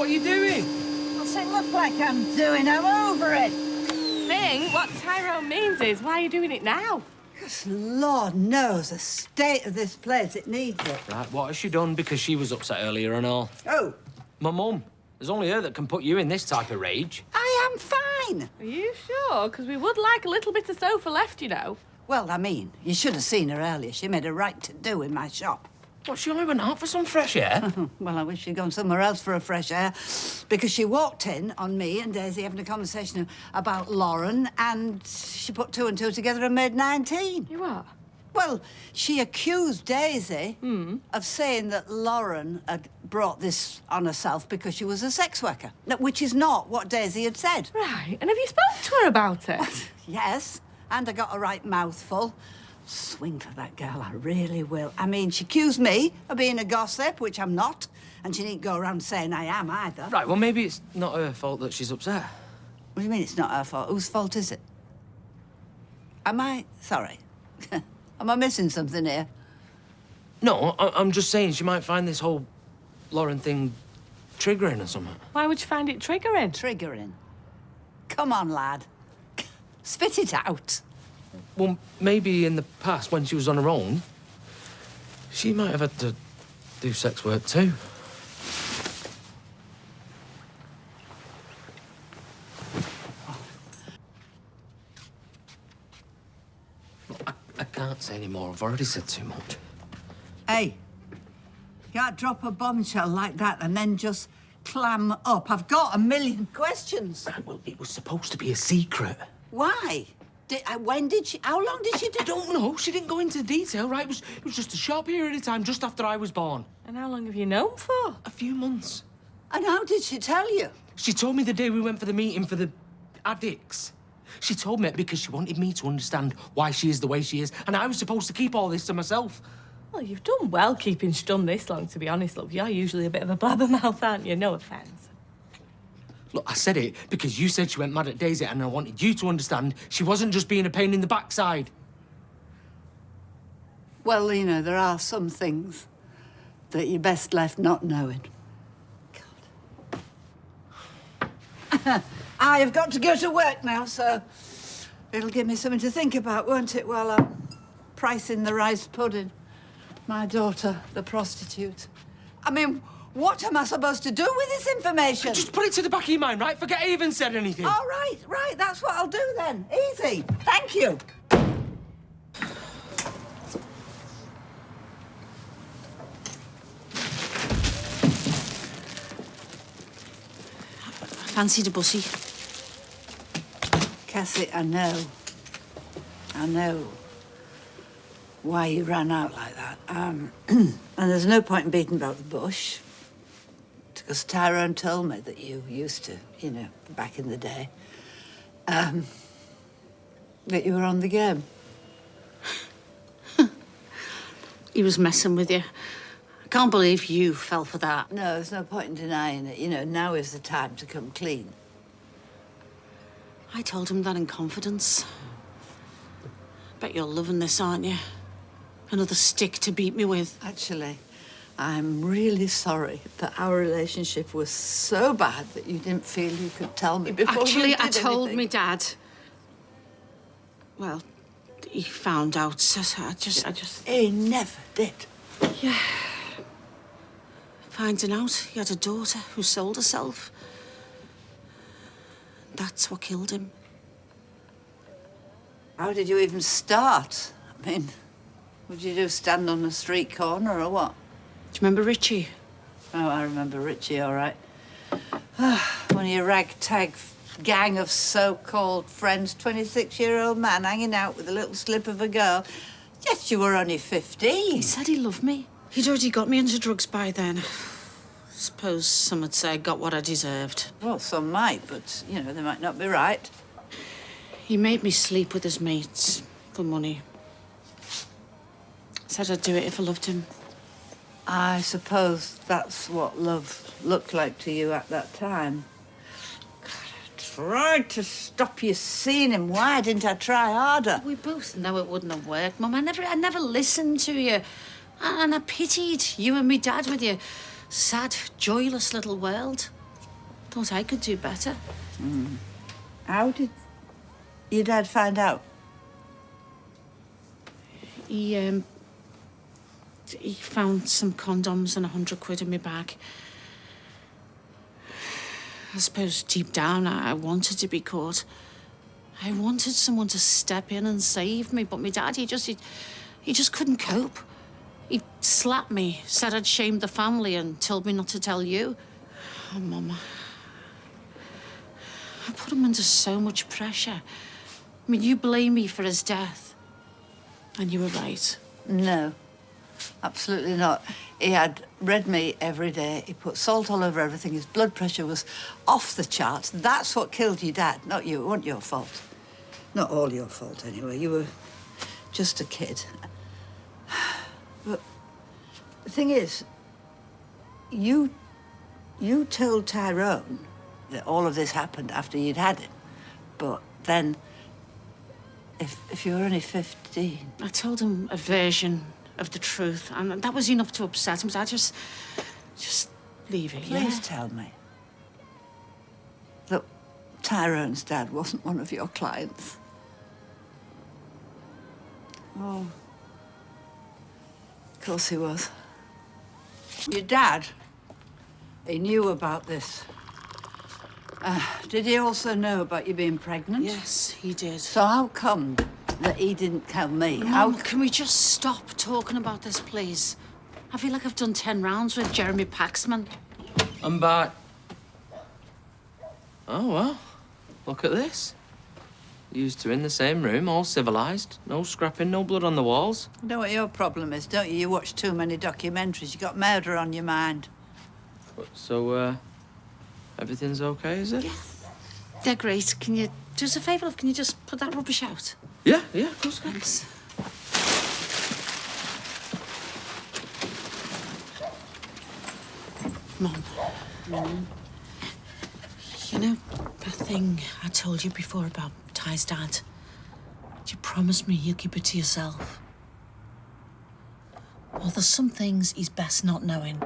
what are you doing? What's it look like I'm doing? I'm over it. Think what Tyrone means is, why are you doing it now? Because Lord knows the state of this place, it needs it. Right, what has she done? Because she was upset earlier and all. Oh. My mum. There's only her that can put you in this type of rage. I am fine. Are you sure? Because we would like a little bit of sofa left, you know. Well, I mean, you should have seen her earlier. She made a right to do in my shop. What, she only went out for some fresh air? Well, I wish she'd gone somewhere else for a fresh air, because she walked in on me and Daisy having a conversation about Lauren, and she put 2 and 2 together and made 19. You what? Well, she accused Daisy of saying that Lauren had brought this on herself because she was a sex worker, which is not what Daisy had said. Right, and have you spoken to her about it? Yes, and I got a right mouthful. Swing for that girl, I really will. I mean, she accused me of being a gossip, which I'm not, and she needn't go around saying I am either. Right, well, maybe it's not her fault that she's upset. What do you mean it's not her fault? Whose fault is it? Am I... Sorry. Am I missing something here? No, I'm just saying she might find this whole Lauren thing triggering or something. Why would you find it triggering? Triggering? Come on, lad. Spit it out. Well, maybe in the past, when she was on her own, she might have had to do sex work too. Look, I can't say any more. I've already said too much. Hey, you can't drop a bombshell like that and then just clam up. I've got a million questions. Right, well, it was supposed to be a secret. Why? When did she... How long did she do... I don't know. She didn't go into detail, right? It was just a short period of time just after I was born. And how long have you known for? A few months. And how did she tell you? She told me the day we went for the meeting for the addicts. She told me because she wanted me to understand why she is the way she is, and I was supposed to keep all this to myself. Well, you've done well keeping stum this long, to be honest, love. You're usually a bit of a blabbermouth, aren't you? No offence. Look, I said it because you said she went mad at Daisy, and I wanted you to understand she wasn't just being a pain in the backside. Well, you know, there are some things that you're best left not knowing. God. I have got to go to work now, so it'll give me something to think about, won't it, while I'm pricing the rice pudding. My daughter, the prostitute. I mean, what am I supposed to do with this information? Just put it to the back of your mind, right? Forget I even said anything. All right, right, that's what I'll do then. Easy. Thank you. Fancied a bussy. Cassie, I know why you ran out like that. And there's no point in beating about the bush. Because Tyrone told me that you used to, you know, back in the day, that you were on the game. He was messing with you. I can't believe you fell for that. No, there's no point in denying it. You know, now is the time to come clean. I told him that in confidence. Bet you're loving this, aren't you? Another stick to beat me with. Actually, I'm really sorry that our relationship was so bad that you didn't feel you could tell me before Actually, you did I told anything. me dad. Well, he found out, so I just... He never did. Yeah. Finding out he had a daughter who sold herself. That's what killed him. How did you even start? I mean, what did you do, stand on a street corner or what? Do you remember Richie? Oh, I remember Richie, all right. One of your ragtag gang of so-called friends, 26-year-old man hanging out with a little slip of a girl. Yes, you were only 15. He said he loved me. He'd already got me into drugs by then. Suppose some would say I got what I deserved. Well, some might, but, you know, they might not be right. He made me sleep with his mates for money. Said I'd do it if I loved him. I suppose that's what love looked like to you at that time. God, I tried to stop you seeing him. Why didn't I try harder? We both know it wouldn't have worked, Mum. I never listened to you. And I pitied you and me dad with your sad, joyless little world. Thought I could do better. How did your dad find out? He found some condoms and 100 quid in my bag. I suppose deep down I wanted to be caught. I wanted someone to step in and save me, but my dad, he just couldn't cope. He slapped me, said I'd shamed the family and told me not to tell you. Oh, Mama. I put him under so much pressure. I mean, you blame me for his death. And you were right. No, absolutely not. He had red meat every day. He put salt all over everything. His blood pressure was off the charts. That's what killed your dad, not you. It wasn't your fault. Not all your fault, anyway. You were just a kid. But the thing is, you told Tyrone that all of this happened after you'd had him. But then, if you were only 15... I told him a version of the truth, and that was enough to upset him, so I just leave it, Please tell me that Tyrone's dad wasn't one of your clients. Oh. Of course he was. Your dad, he knew about this. Did he also know about you being pregnant? Yes, he did. So how come that he didn't tell me? Mum, can we just stop talking about this, please? I feel like I've done 10 rounds with Jeremy Paxman. I'm back. Oh, well, look at this. You two in the same room, all civilised. No scrapping, no blood on the walls. You know what your problem is, don't you? You watch too many documentaries. You got murder on your mind. So, everything's okay, is it? Yeah. They're great. Can you do us a favour, love? Can you just put that rubbish out? Yeah, of course. Thanks. Mum. You know that thing I told you before about Ty's dad? You promised me you'll keep it to yourself. Well, there's some things he's best not knowing.